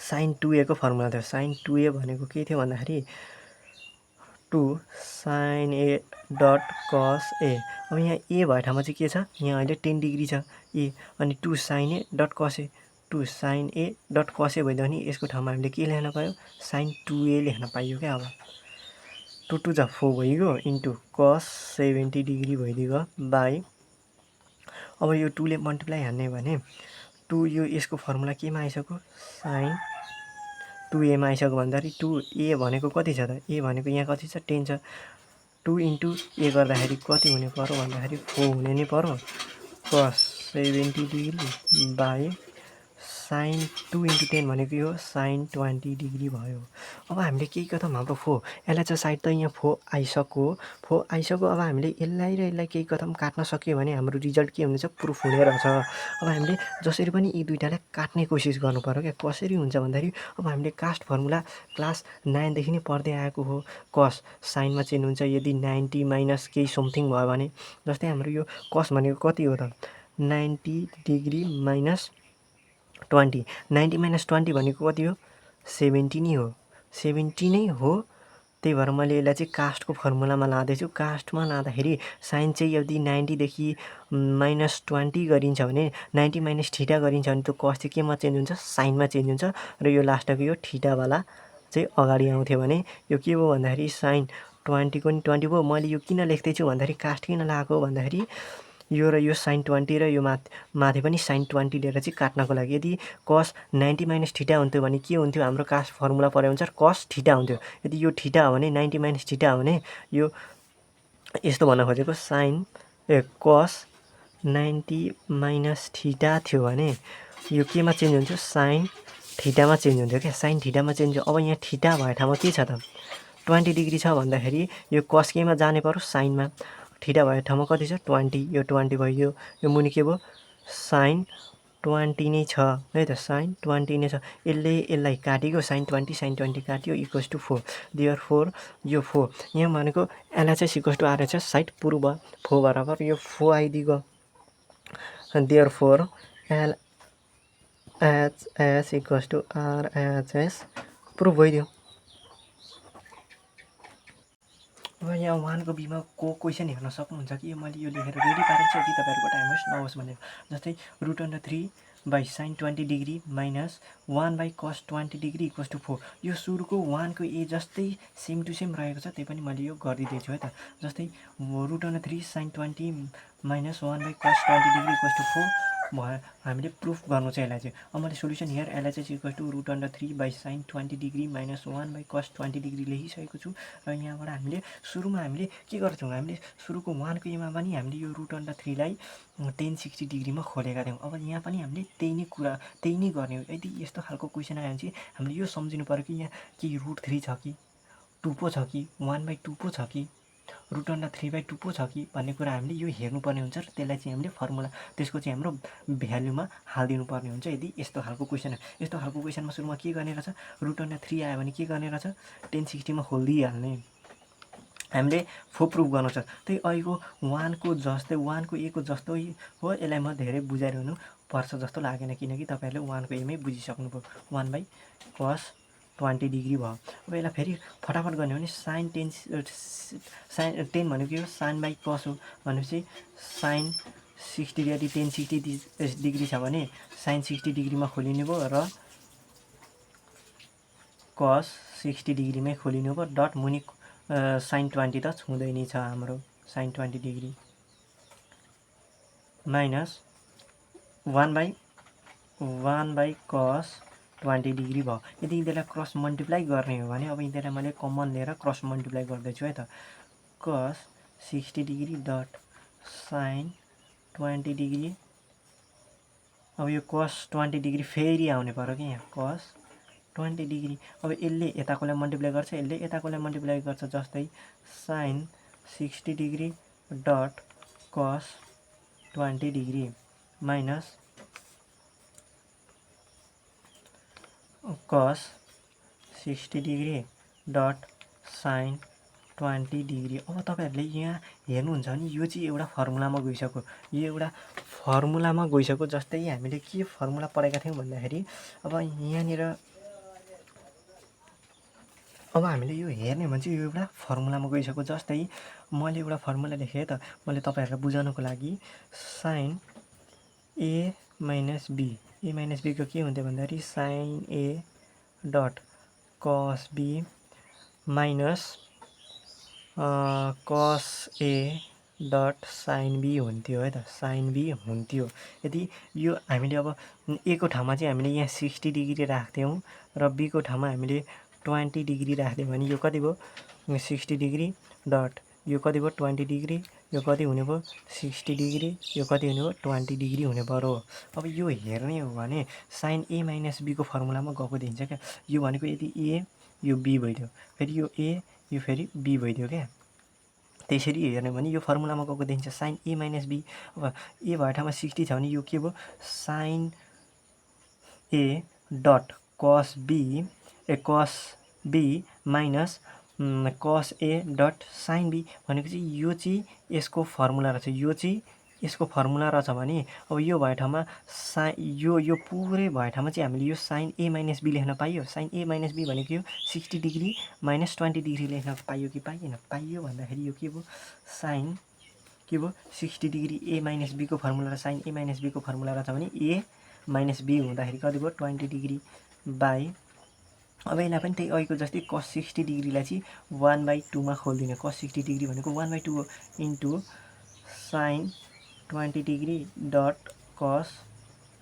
साइन 2a को फर्मुला थियो। साइन 2a भनेको के थियो भन्दाखेरि 2 साइन ए डट कस ए। अब यहाँ ए भएको ठाउँमा चाहिँ के छ यहाँ अहिले 10 डिग्री छ ए अनि 2 sine A dot cos A 2 sine A dot cos ए भइदियो भने यसको ठाउँमा हामीले के लेख्न पायो साइन 2a लेख्न पाइयो क्या। अब 2 2 जा 4 भइगयो इन्टु कस 70 डिग्री भइदियो बाई अब यो 2 ले मल्टिप्लाई हान्ने भने 2 यो यसको फर्मुला केमा आइसक्यो साइन 2a मा आइसक्यो भन्दाखेरि 2a भनेको कति छ त ए भनेको यहाँ कति छ 10 छ 2 इन्टु ए गर्दाखेरि कति हुने पर्यो भन्दाखेरि 4 हुने नै पर्यो कस 70 डिग्री बाई साइन 2 इन्टु 10 भनेको यो साइन 20 डिग्री भयो। अब हामीले केही कथम हाम्रो 4 यसलाई चाहिँ साइड त यहाँ 4 आइसक्यो अब हामीले यसलाई र यसलाई केही कथम काट्न सक्यो भने हाम्रो रिजल्ट के हुनेछ प्रुफ हुने रहेछ। अब हामीले जसरी पनि यी दुइटालाई काट्ने कोसिस गर्नु पर्यो क्या। कसरी हुन्छ भन्दाखेरि अब हामीले कास्ट फर्मुला क्लास 9 देखि नै पढ्दै आएको हो कस साइनमा चेन्ज हुन्छ यदि 90 माइनस केही समथिङ भयो भने जस्तै हाम्रो यो कस भनेको कति हो त 90 डिग्री माइनस 20 90 माइनस 20 भनेको कति हो 70 नै हो 70 नै हो। त्यही भएर मैले यसलाई चाहिँ कास्टको फर्मुलामा लाँदैछु। कास्टमा लाँदाखेरि साइन चाहिँ यदि 90 देखि माइनस 20 गरिन्छ भने 90 माइनस थीटा गरिन्छ भने त्यो कस चाहिँ केमा चेन्ज हुन्छ साइनमा चेन्ज हुन्छ र यो लास्टको यो थीटावाला चाहिँ अगाडि आउँथ्यो भने यो के भयो भन्दाखेरि साइन 20 को नि 20 भयो। मैले यो किन लेख्दैछु भन्दाखेरि कास्ट किन लगाएको भन्दाखेरि यो र यो साइन 20 र यो माथि पनि साइन 20 लिएर चाहिँ काट्नको लागि। यदि कस 90 माइनस थीटा हुन्थ्यो भने के हुन्थ्यो हाम्रो कास्ट फर्मुला परे अनुसार कस थीटा हुन्थ्यो। यदि यो थीटा हो भने 90 माइनस थीटा हो भने यो यस्तो भन्न खोजेको साइन कस 90 माइनस थीटा थियो भने यो केमा चेन्ज हुन्थ्यो साइन थीटामा चेन्ज हुन्थ्यो क्या। साइन थीटामा चेन्ज अब यहाँ थीटा भएको ठाउँमा के छ त 20 डिग्री छ भन्दाखेरि यो कस केमा जाने पर्यो साइनमा थीटा भएको ठाउँमा कति छ 20 यो 20 भइयो यो मुनि के भयो साइन 20 नै छ है त साइन 20 नै छ। यसलाई काटेको साइन 20 काट्यो इक्वल्स टु 4 देयरफोर यो 4 यहाँ भनेको LHS equals to RHS side proof भयो 4 बराबर यो 4 आइदियो therefore LHS equals to RHS proof भइदियो। अब यहाँ 1 को बीमा को क्वेसन हेर्न सक्नुहुन्छ कि मैले यो लेखेर रेडी पारेको छु कि तपाईँहरूको टाइम वेस्ट नहोस् भनेर। जस्तै root under 3 by sine 20 degree minus 1 by cos 20 degree equals to 4। यो सुरुको 1 को ए जस्तै सेम टु सेम रहेको छ, त्यही पनि मैले यो गरिदिएछु है त। जस्तै √3 sign 20 minus 1 by cos 20 degree equals to 4 भयो। हामीले प्रुफ गर्नु चाहिँ यसलाई चाहिँ। अब मैले सोल्युसन हियर यसलाई चाहिँ equals to √3 by sine 20 degree minus 1 by cos 20 degree लेखिसकेको छु। र यहाँबाट हामीले सुरुमा हामीले के गर्छौँ, हामीले सुरुको 1 को एमा पनि हामीले यो √3 लाई tan 60 डिग्रीमा खोलेका थियौँ। अब यहाँ पनि हामीले त्यही नै गर्ने हो। यदि यस्तो खालको क्वेसन आयो भने चाहिँ हामीले यो सम्झिनु पऱ्यो कि यहाँ के √3 छ कि 2 पो छ कि 1/2 पो छ कि √3/2 पो छ कि भन्ने कुरा हामीले यो हेर्नुपर्ने हुन्छ। र त्यसलाई चाहिँ हामीले फर्मुला त्यसको चाहिँ हाम्रो भ्यालुमा हालिदिनु पर्ने हुन्छ यदि यस्तो खालको क्वेसन। यस्तो खालको क्वेसनमा सुरुमा के गर्ने रहेछ, √3 आयो भने के गर्ने रहेछ, tan 60 मा खोलिदिइहाल्ने। हामीले प्रुफ गर्नु छ। त्यही अहिलेको 1 को जस्तै 1 को ए को जस्तै हो। यसलाई म धेरै बुझाइरहनु पर्छ जस्तो लागेन, किनकि तपाईँहरूले 1 को एमै बुझिसक्नुभयो। 1 बाई कस 20 डिग्री भयो। अब यसलाई फेरि फटाफट गर्ने हो भने साइन 10 भनेको यो साइन बाई कस हो भनेपछि साइन 60 यदि tan 60 डिग्री छ भने साइन 60 डिग्रीमा खोलिने भयो र कस 60 डिग्रीमै खोलिने भयो। डट मुनि साइन 20 त छुँदै नै छ हाम्रो sign 20 degree minus 1 by cos 20 degree भयो। यदि यिनीहरूलाई क्रस मल्टिप्लाई गर्ने हो भने अब यिनीहरूलाई मैले कमन लिएर क्रस मल्टिप्लाई गर्दैछु है त। कस 60 डिग्री डट साइन 20 डिग्री। अब यो कस 20 डिग्री फेरि आउने पर्यो कि यहाँ कस 20 डिग्री। अब यसले यताकोलाई मल्टिप्लाई गर्छ, यसले यताकोलाई मल्टिप्लाई गर्छ। जस्तै sign 60 degree dot cos 20 degree minus cos 60 degree dot sign 20 degree. अब तपाईँहरूले यहाँ हेर्नुहुन्छ भने यो चाहिँ एउटा फर्मुलामा गइसक्यो, यो एउटा फर्मुलामा गइसक्यो। जस्तै हामीले के फर्मुला पढेका थियौँ भन्दाखेरि अब यहाँनिर अब हामीले यो हेर्ने भने चाहिँ यो एउटा फर्मुलामा गइसक्यो। जस्तै मैले एउटा फर्मुला लेखेँ त, मैले तपाईँहरूलाई बुझाउनको लागि साइन ए माइनस बी को के हुन्थ्यो भन्दाखेरि sine A dot cos B minus cos A dot sine be हुन्थ्यो है त, साइन बी हुन्थ्यो। यदि यो हामीले अब ए को ठाउँमा चाहिँ हामीले यहाँ 60 डिग्री राख्थ्यौँ र बी को ठाउँमा हामीले 20 डिग्री राख्थ्यौँ भने यो कति भयो, 60 डिग्री डट यो कति भयो 20 डिग्री, यो कति हुने भयो 60 डिग्री, यो कति हुने भयो 20 डिग्री हुने पर्यो। अब यो हेर्ने हो भने साइन ए माइनस बीको फर्मुलामा गएको देखिन्छ क्या। यो भनेको यदि ए यो बी भइदियो, फेरि यो ए यो फेरि बी भइदियो क्या। त्यसरी हेर्ने भने यो फर्मुलामा गएको देखिन्छ साइन ए माइनस बी। अब ए भएको ठाउँमा 60 छ भने यो के भयो sine A dot cos B minus cos A dot sine be भनेको चाहिँ यो चाहिँ यसको फर्मुला रहेछ, यो चाहिँ यसको फर्मुला रहेछ भने अब यो भए ठाउँमा यो पुरै भए ठाउँमा चाहिँ हामीले yo sign A minus be लेख्न पाइयो। साइन ए माइनस बी भनेको यो 60 डिग्री माइनस 20 डिग्री लेख्न पाइयो कि पाइएन, पाइयो भन्दाखेरि यो के भयो साइन के भयो 60 डिग्री ए माइनस बीको फर्मुला र साइन ए माइनस बीको फर्मुला रहेछ भने ए माइनस बी हुँदाखेरि कति भयो 20 डिग्री बाई। अब यसलाई पनि त्यही अहिलेको जस्तै कस 60 डिग्रीलाई चाहिँ 1/2 मा खोलिदिने। कस 60 डिग्री भनेको 1/2 हो into sign 20 degree dot cos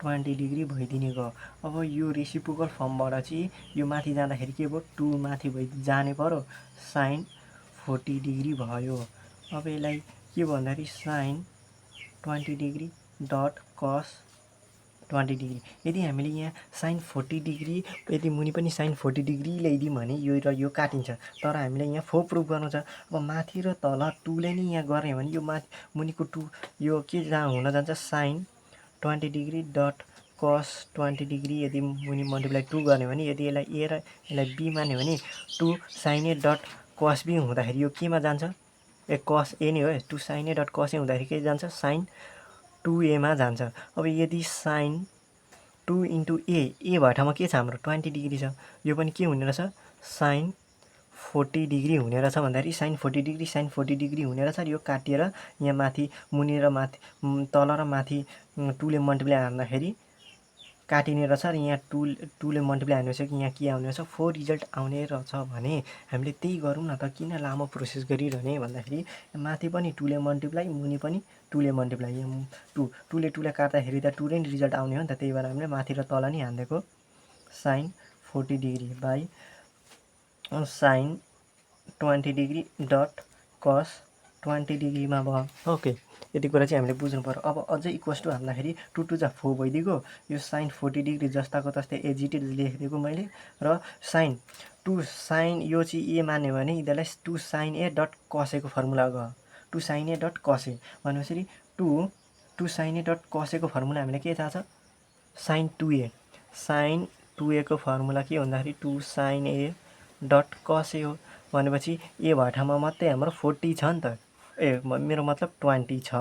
20 degree भइदिने गयो। अब यो रेसिप्रोकल फर्मबाट चाहिँ यो माथि जाँदाखेरि के भयो 2 माथि जाने पर्यो, साइन 40 डिग्री भयो। अब यसलाई के भन्दाखेरि sign 20 degree dot cos 20 degree. यदि हामीले यहाँ साइन 40 डिग्री यदि मुनि पनि साइन 40 डिग्री ल्याइदिउँ भने यो र यो काटिन्छ। तर हामीले यहाँ प्रुफ गर्नु छ। अब माथि र तल 2 ले नै यहाँ गर्ने हो भने यो माथि मुनिको 2 यो के जहाँ हुन जान्छ sign 20 degree dot cos 20 degree. यदि मुनि मल्टिप्लाई 2 गर्ने हो भने यदि यसलाई ए र यसलाई बी मान्यो भने 2 sine A dot cos be हुँदाखेरि यो केमा जान्छ, कस ए नै हो। 2 साइन ए डट कस ए हुँदाखेरि के जान्छ साइन 2a मा जान्छ। अब यदि साइन 2 इन्टु ए भएको ठाउँमा के छ हाम्रो 20 डिग्री छ, यो पनि के हुने रहेछ साइन 40 डिग्री हुने रहेछ भन्दाखेरि साइन 40 डिग्री साइन 40 डिग्री हुने रहेछ। यो काटिएर यहाँ माथि मुनि र माथि तल र माथि 2 ले मल्टिप्लाई हाल्दाखेरि काटिने रहेछ र यहाँ टूले मल्टिप्लाई हाल्ने रहेछ कि यहाँ के आउने रहेछ 4 रिजल्ट आउने रहेछ भने हामीले त्यही गरौँ न त। किन लामो प्रोसेस गरिरहने भन्दाखेरि माथि पनि टूले मल्टिप्लाई मुनि पनि टूले मल्टिप्लाई। यहाँ टूले काट्दाखेरि त टू नै रिजल्ट आउने हो नि त। त्यही भएर हामीले माथि र तल नि हानिदिएको sine 40 degree by sine 20 degree dot cos 20 डिग्रीमा भयो। ओके, यति कुरा चाहिँ हामीले बुझ्नु पर्यो। अब अझै इक्वल्स टू हाल्दाखेरि 2 2 जा 4 भइदिएको। यो साइन 40 डिग्री जस्ताको तस्तै एजिटेड लेखिदिएको मैले। र साइन 2 साइन यो चाहिँ ए मान्यो भने यिनीहरूलाई 2 साइन ए डट कसेको फर्मुला गयो। 2 साइन ए डट कसे भनेपछि 2 साइन ए डट कसेको फर्मुला हामीले के थाहा छ? Sign 2a। साइन 2a को फर्मुला के भन्दाखेरि 2 साइन ए डट कसे हो। भनेपछि ए भएको ठाउँमा मात्रै हाम्रो 40 छ नि त। मेरो मतलब 20 छ।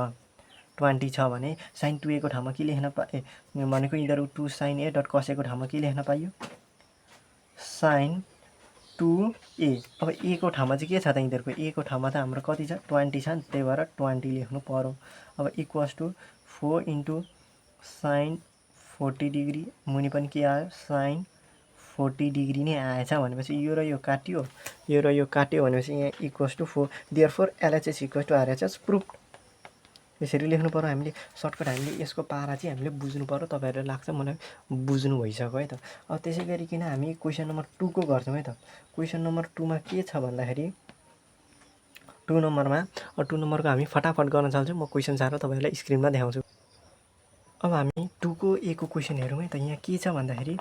20 छ भने साइन 2a को ठाउँमा के लेख्न भनेको यिनीहरू 2 साइन ए डट कसेको ठाउँमा के लेख्न पाइयो? Sign 2a। अब ए को ठाउँमा चाहिँ के छ त यिनीहरूको? ए को ठाउँमा त हाम्रो कति छ? 20 छ नि। त्यही भएर 20 लेख्नु पर्यो। अब equals to 4 into sine 40 degree मुनि पनि के आयो? साइन 40 डिग्री नै आएछ भनेपछि यो र यो काट्यो, यो र यो काट्यो भनेपछि यहाँ equals to 4। Therefore LHS equals to RHS prove. यसरी लेख्नु पर्यो हामीले। सर्टकट हामीले यसको पारा चाहिँ हामीले बुझ्नु पर्यो। तपाईँहरूलाई लाग्छ मलाई बुझ्नु भइसक्यो है त। अब त्यसै गरिकन हामी क्वेसन नम्बर 2 को गर्छौँ है त। क्वेसन नम्बर 2 मा के छ भन्दाखेरि 2 नम्बरको हामी फटाफट गर्न चाहन्छौँ। म क्वेसन सारेर तपाईँहरूलाई स्क्रिनमा देखाउँछु। अब हामी 2 को ए को क्वेसन हेरौँ है त। यहाँ के छ भन्दाखेरि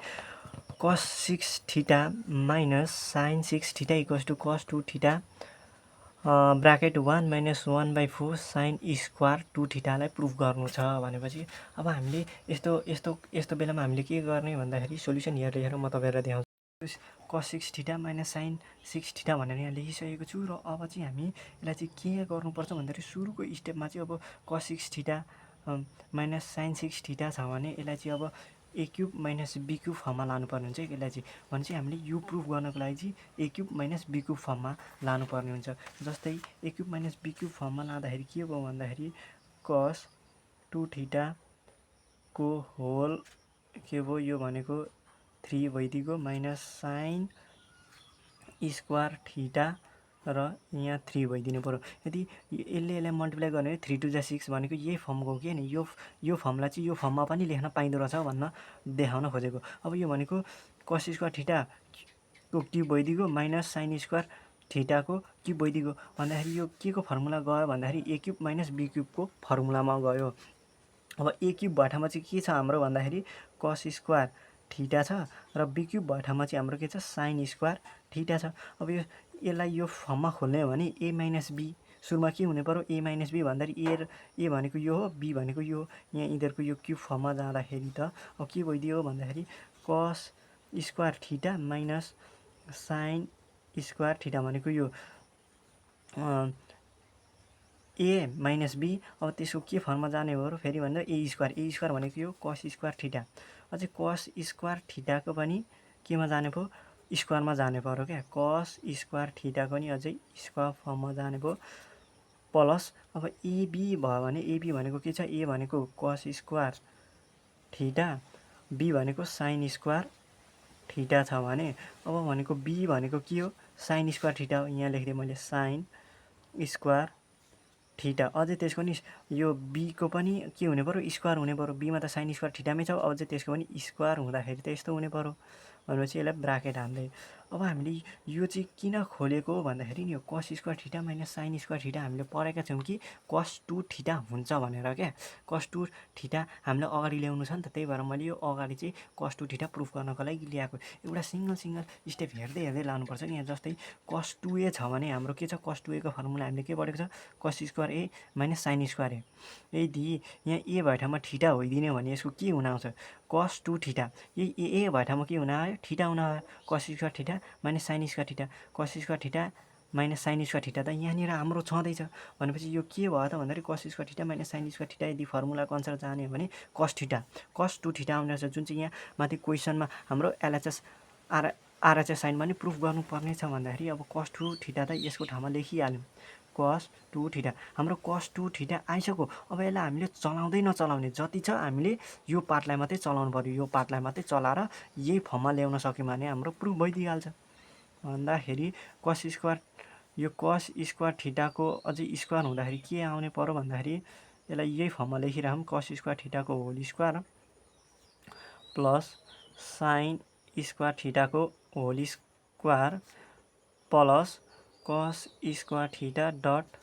cos 6 theta minus sine 6 theta equals to cos 2 theta bracket 1 minus 1/4 sine square 2 थीटालाई प्रुफ गर्नु छ भनेपछि अब हामीले यस्तो बेलामा हामीले के गर्ने भन्दाखेरि सोल्युसन हेरेर म तपाईँहरूलाई देखाउँछु। cos 6 theta minus sine 6 theta भनेर यहाँ लेखिसकेको छु। र अब चाहिँ हामी यसलाई चाहिँ के गर्नुपर्छ भन्दाखेरि सुरुको स्टेपमा चाहिँ अब cos 6 theta minus sine 6 theta छ भने यसलाई चाहिँ अब A cube minus B cube फर्ममा लानुपर्ने हुन्छ। यसलाई चाहिँ भनेपछि हामीले यो प्रुफ गर्नको लागि चाहिँ A cube minus B cube फर्ममा लानुपर्ने हुन्छ। जस्तै A cube minus B cube फर्ममा लाँदाखेरि के भयो भन्दाखेरि cos 2 थीटाको होल के भयो? यो भनेको 3 भइदिएको माइनस साइन स्क्वायर थीटा र यहाँ 3 भइदिनु पर्यो। यदि यसलाई मल्टिप्लाई गर्ने 3 2 जा 6 भनेको यही फर्मको के नि यो फर्मलाई चाहिँ यो फर्ममा पनि लेख्न पाइँदो रहेछ भन्न देखाउन खोजेको। अब यो भनेको cos स्क्वायर थीटाको क्युब भइदिएको माइनस साइन स्क्वायर थीटाको क्युब भइदिएको भन्दाखेरि यो के को फर्मुला गयो भन्दाखेरि ए क्युब माइनस बी क्युबको फर्मुलामा गयो। अब ए क्युब भएको ठाउँमा चाहिँ के छ हाम्रो भन्दाखेरि cos स्क्वायर थीटा छ र बी क्युब भएको ठाउँमा चाहिँ हाम्रो के छ? साइन स्क्वायर थीटा छ। अब यसलाई यो फर्ममा खोल्ने हो भने ए माइनस बी सुरुमा के हुने पर्यो? ए माइनस बी भन्दाखेरि ए भनेको यो हो, बी भनेको यो हो। यहाँ यिनीहरूको यो क्युब फर्ममा जाँदाखेरि त अब के भइदियो भन्दाखेरि cos square theta minus sine square theta भनेको यो ए माइनस बी। अब त्यसको के फर्ममा जाने हो र फेरि भन्दा ए स्क्वायर भनेको यो cos स्क्वायर थीटा। अझै cos स्क्वायर थीटाको पनि केमा जाने भयो? स्क्वायरमा जाने पर्यो क्या। cos स्क्वायर थीटाको नि अझै स्क्वायर फर्ममा जाने भयो प्लस अब एबी भयो भने एबी भनेको के छ? ए भनेको cos स्क्वायर थीटा, बी भनेको साइन स्क्वायर थीटा छ भने अब भनेको बी भनेको के हो? साइन स्क्वायर थीटा हो। यहाँ लेखिदिएँ मैले साइन स्क्वायर थीटा। अझै त्यसको नि यो बीको पनि के हुने पर्यो? स्क्वायर हुने पर्यो। बीमा त साइन स्क्वायर थीटामै छ। अझै त्यसको पनि स्क्वायर हुँदाखेरि त यस्तो हुने पर्यो भनेपछि यसलाई ब्राकेट हाल्दै। अब हामीले यो चाहिँ किन खोलेको भन्दाखेरि नि यो cos square theta minus sine square theta हामीले पढेका छौँ कि cos 2 थीटा हुन्छ भनेर क्या। cos 2 थीटा हामीले अगाडि ल्याउनु छ नि त। त्यही भएर मैले यो अगाडि चाहिँ cos 2 थीटा प्रुफ गर्नको लागि ल्याएको। एउटा सिङ्गल स्टेप हेर्दै लानुपर्छ नि। यहाँ जस्तै cos 2a छ भने हाम्रो के छ? cos 2a को फर्मुला हामीले के पढेको छ? cos square A minus sine square ए। यदि यहाँ ए भएको ठाउँमा थीटा होइदिने भने यसको के हुन आउँछ? cos 2 theta. यही ए भएको ठाउँमा के हुन आयो? थीटा हुन आयो। cos square theta minus sine square theta. cos square theta minus sine square theta त यहाँनिर हाम्रो छँदैछ भनेपछि यो के भयो त भन्दाखेरि cos square theta minus sine square theta. यदि फर्मुलाको अनुसार जाने हो भने cos थीटा cos 2 थीटा आउने रहेछ। जुन चाहिँ यहाँ माथि क्वेसनमा हाम्रो एलएचएस आरएचएस साइनमा नि प्रुफ गर्नुपर्ने छ भन्दाखेरि अब cos 2 थीटा त यसको ठाउँमा लेखिहाल्यौँ। कस 2 थीटा हाम्रो कस 2 थीटा आइसक्यो। अब यसलाई हामीले चलाउँदै नचलाउने जति छ हामीले यो पार्टलाई मात्रै चलाउनु पर्यो। यो पार्टलाई मात्रै चलाएर यही फर्ममा ल्याउन सक्यौँ भने हाम्रो प्रुफ भइदिइहाल्छ। भन्दाखेरि कस स्क्वायर यो कस स्क्वायर थीटाको अझै स्क्वायर हुँदाखेरि के आउने पर्यो भन्दाखेरि यसलाई यही फर्ममा लेखिराखौँ। कस स्क्वायर थीटाको whole square plus sine square थीटाको whole square plus cos square theta dot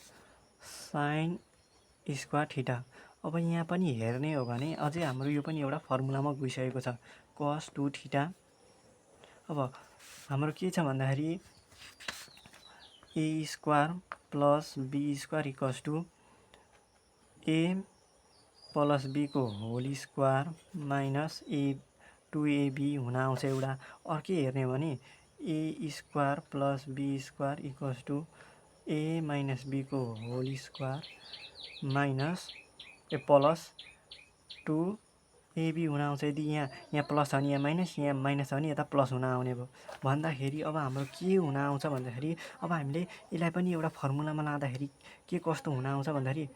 sine square theta. अब यहाँ पनि हेर्ने हो भने अझै हाम्रो यो पनि एउटा फर्मुलामा गइसकेको छ कस 2 थीटा। अब हाम्रो के छ भन्दाखेरि A square plus B square equals to A plus B को whole square minus A 2ab हुन आउँछ एउटा। अर्कै हेर्ने हो भने A square plus B square equals to A minus B को whole square minus A plus 2ab हुन आउँछ। यदि यहाँ प्लस छ भने यहाँ माइनस, यहाँ माइनस छ भने यता प्लस हुन आउने भयो। भन्दाखेरि अब हाम्रो के हुन आउँछ भन्दाखेरि अब हामीले यसलाई पनि एउटा फर्मुलामा लाँदाखेरि के कस्तो हुन आउँछ भन्दाखेरि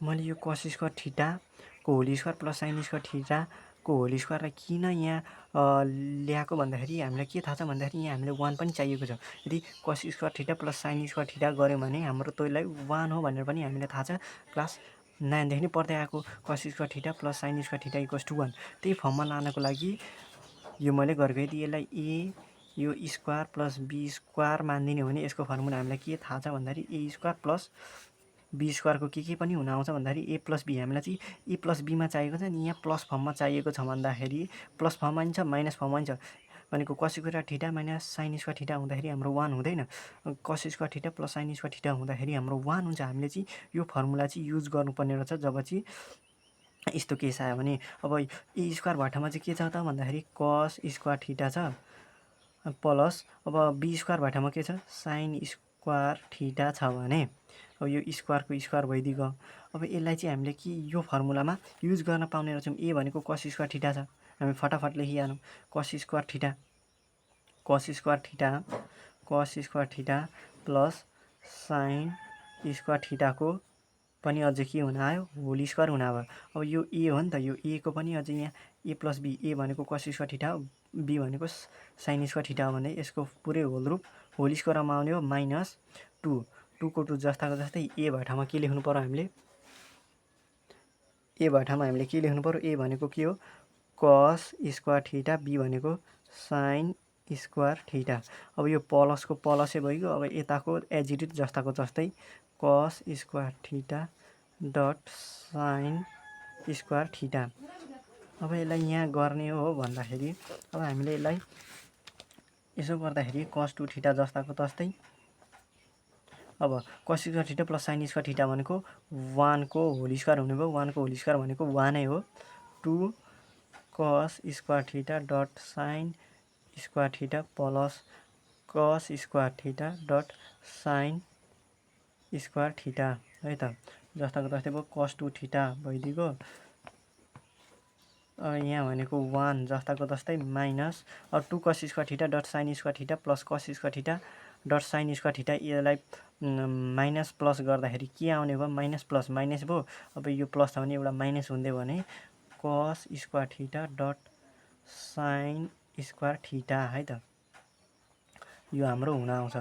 मैले यो कस स्क्वायर थीटाको whole square plus sine square थीटाको होल स्क्वायरलाई किन यहाँ ल्याएको भन्दाखेरि हामीलाई के थाहा छ भन्दाखेरि यहाँ हामीले 1 पनि चाहिएको छ। यदि कस square theta plus sine square theta गऱ्यौँ भने हाम्रो त्यसलाई 1 हो भनेर पनि हामीलाई थाहा छ। क्लास 9 देखि नै पढ्दै आएको cos square theta plus sine square theta equals to 1। त्यही फर्ममा लानको लागि यो मैले गरेको। यदि यसलाई ए यो स्क्वायर प्लस बी स्क्वायर मानिदिने हो भने यसको फर्मुला हामीलाई के थाहा छ भन्दाखेरि ए स्क्वायर प्लस बी स्क्वायरको के पनि हुन आउँछ भन्दाखेरि ए प्लस बी। हामीलाई चाहिँ ए प्लस बीमा चाहिएको छ नि, यहाँ प्लस फर्ममा चाहिएको छ भन्दाखेरि प्लस फर्ममा पनि छ माइनस फर्ममा पनि छ भनेको कस square theta minus sine square theta हुँदाखेरि हाम्रो 1 हुँदैन। कस square theta plus sine square theta हुँदाखेरि हाम्रो 1 हुन्छ। हामीले चाहिँ यो फर्मुला चाहिँ युज गर्नुपर्ने रहेछ जब चाहिँ यस्तो केस आयो भने। अब ए स्क्वायर भएठाउँमा चाहिँ के छ त भन्दाखेरि कस स्क्वायर थीटा छ प्लस अब बी स्क्वायर भएठाउँमा के छ साइन स्क्वायर थीटा छ भने अब यो स्क्वायरको स्क्वायर भइदिएको। अब यसलाई चाहिँ हामीले कि यो फर्मुलामा युज गर्न पाउने रहेछौँ। ए भनेको कस स्क्वायर थीटा छ, हामी फटाफट लेखिहालौँ। Cos square theta cos square theta plus sine square थीटाको पनि अझै के हुन आयो होल स्क्वायर हुन आयो। अब यो ए हो नि त, यो ए को पनि अझै यहाँ ए प्लस बी, ए भनेको कस स्क्वायर थीटा हो, बी भनेको साइन स्क्वायर थीटा हो भने यसको पुरै होल रूप होल स्क्वायरमा आउने हो माइनस 2। 2 को 2 जस्ताको जस्तै ए भए ठाउँमा के लेख्नु पर्यो हामीले ए भए ठाउँमा हामीले के लेख्नु पर्यो ए भनेको के हो कस स्क्वायर थीटा, बी भनेको साइन स्क्वायर थीटा। अब यो प्लसको प्लसै भइगयो। अब यताको एज इट इज जस्ताको जस्तै कस square theta dot sine square theta. अब यसलाई यहाँ गर्ने हो भन्दाखेरि अब हामीले यसलाई यसो गर्दाखेरि कस 2 थीटा जस्ताको तस्तै अब कस square theta plus sine square theta भनेको 1 को होल स्क्वायर हुने भयो। 1 को होल स्क्वायर भनेको 1 नै हो। 2 cos square theta dot sine square theta plus cos square theta dot sine square theta है त। जस्ताको तस्तै भयो कस 2 थीटा भइदिएको। यहाँ भनेको 1 जस्ताको तस्तै minus 2 cos square theta dot sine square theta plus cos square theta dot sine square theta. यसलाई माइनस प्लस गर्दाखेरि के आउने भयो माइनस प्लस माइनस भयो। अब यो प्लस छ भने एउटा माइनस हुँदै भने cos square theta dot sine square theta है त। यो हाम्रो हुन आउँछ।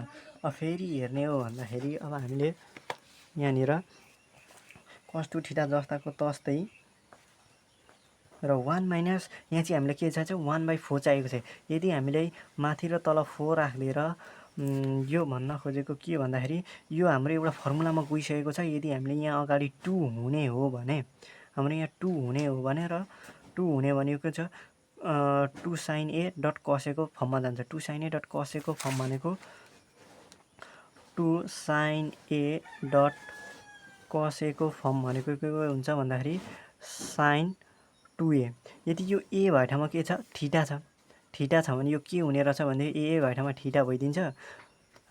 अब फेरि हेर्ने हो भन्दाखेरि अब हामीले यहाँनिर कस 2 थीटा जस्ताको तस्तै र 1 माइनस यहाँ चाहिँ हामीले के चाहिन्छ 1/4 चाहिएको छ। यदि हामीले माथि र तल 4 राखिदिएर यो भन्न खोजेको के भन्दाखेरि यो हाम्रो एउटा फर्मुलामा गइसकेको छ। यदि हामीले यहाँ अगाडि 2 हुने हो भने हाम्रो यहाँ 2 हुने हो भने र 2 हुने भनेको छ 2 साइन ए डट कस ए को फर्ममा जान्छ। 2 साइन ए डट कस ए को फर्म भनेको 2 साइन ए डट कस ए को फर्म भनेको के हुन्छ भन्दाखेरि साइन 2a। यदि यो ए भए ठाउँमा के छ थीटा छ, थीटा छ भने यो के हुने रहेछ भने ए भए ठाउँमा थीटा भइदिन्छ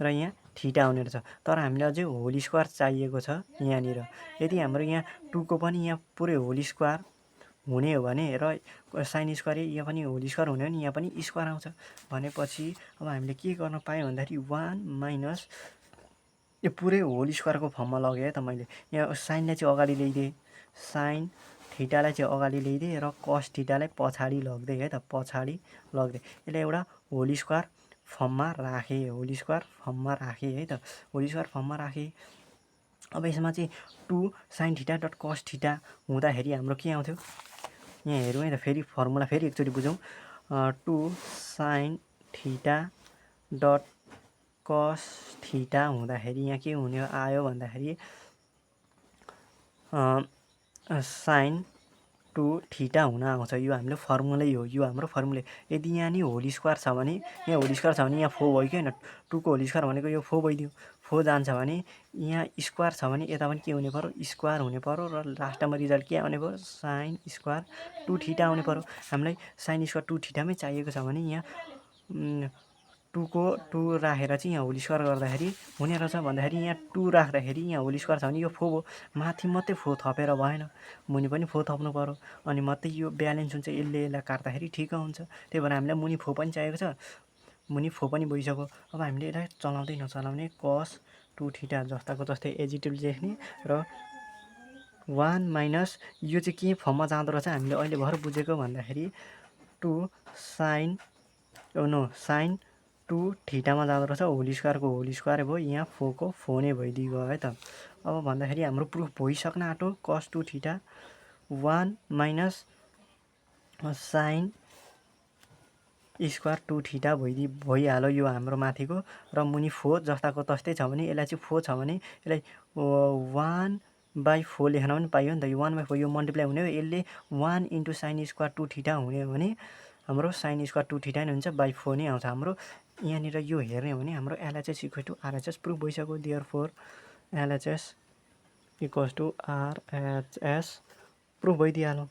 र यहाँ थीटा हुने रहेछ। तर हामीले अझै होल स्क्वायर चाहिएको छ यहाँनिर। यदि हाम्रो यहाँ 2 को पनि यहाँ पुरै होल स्क्वायर हुने हो भने र साइन स्क्वायर यहाँ पनि होल स्क्वायर हुने हो भने यहाँ पनि स्क्वायर आउँछ भनेपछि अब हामीले के गर्न पायौँ भन्दाखेरि 1 माइनस यो पुरै होल स्क्वायरको फर्ममा लगेँ है त मैले। यहाँ साइनलाई चाहिँ अगाडि ल्याइदिएँ, साइन थीटालाई चाहिँ अगाडि ल्याइदिएँ र कस थीटालाई पछाडि लगिदिएँ है त, पछाडि लगिदिएँ। यसलाई एउटा होल स्क्वायर फर्ममा राखेँ, होल स्क्वायर फर्ममा राखेँ है त, होल स्क्वायर फर्ममा राखेँ। अब यसमा चाहिँ 2 sine theta dot cos theta हुँदाखेरि हाम्रो के आउँथ्यो, यहाँ हेरौँ है त, फेरि फर्मुला फेरि एकचोटि बुझौँ। 2 sine theta dot cos theta हुँदाखेरि यहाँ के हुने आयो भन्दाखेरि साइन 2 थीटा हुन आउँछ। यो हाम्रो फर्मुलै हो, यो हाम्रो फर्मुलै। यदि यहाँ नि होल स्क्वायर छ भने, यहाँ होल स्क्वायर छ भने यहाँ 4 भयो कि होइन, 2 को होल स्क्वायर भनेको यो 4 भइदियो। 4 जान्छ भने यहाँ स्क्वायर छ भने यता पनि के हुने पऱ्यो, स्क्वायर हुने पऱ्यो र लास्टमा रिजल्ट के आउने भयो, साइन स्क्वायर 2 थीटा आउने पऱ्यो। हामीलाई साइन स्क्वायर 2 थीटामै चाहिएको छ भने यहाँ 2 को 2 राखेर चाहिँ यहाँ होल स्क्वायर गर्दाखेरि हुने रहेछ भन्दाखेरि यहाँ 2 राख्दाखेरि यहाँ होल स्क्वायर छ भने यो 4 भयो। माथि मात्रै 4 थपेर भएन, मुनि पनि 4 थप्नु पऱ्यो अनि मात्रै यो ब्यालेन्स हुन्छ। यसलाई काट्दाखेरि ठिक हुन्छ। त्यही भएर हामीलाई मुनि 4 पनि चाहिएको छ, मुनि 4 पनि भइसक्यो। अब हामीले यसलाई चलाउँदै नचलाउने कस 2 थीटा जस्ताको जस्तै एजिटिभ लेख्ने र 1 माइनस यो चाहिँ के फर्ममा जाँदो रहेछ हामीले अहिले भर बुझेको भन्दाखेरि 2 साइन साइन 2 थीटामा जाँदो रहेछ। होल स्क्वायरको होल स्क्वायर भयो, यहाँ 4 को 4 नै भइदियो है त। अब भन्दाखेरि हाम्रो प्रुफ भइसक्न आँटो, कस 2 theta 1 minus sine square 2 theta भइहाल्यो यो हाम्रो माथिको। र मुनि 4 जस्ताको तस्तै छ भने, यसलाई चाहिँ 4 छ भने यसलाई 1/4 लेख्न पनि पाइयो नि त। यो 1/4 यो मल्टिप्लाई हुने हो, यसले 1 इन्टु साइन स्क्वायर 2 थीटा हुने हो भने हाम्रो साइन स्क्वायर 2 थीटा नै हुन्छ, बाई 4 नै आउँछ हाम्रो। यहाँनिर यो हेर्ने हो भने हाम्रो LHS equal to RHS proof भइसक्यो। Therefore LHS equals to RHS proof भइदिइहाल्यो।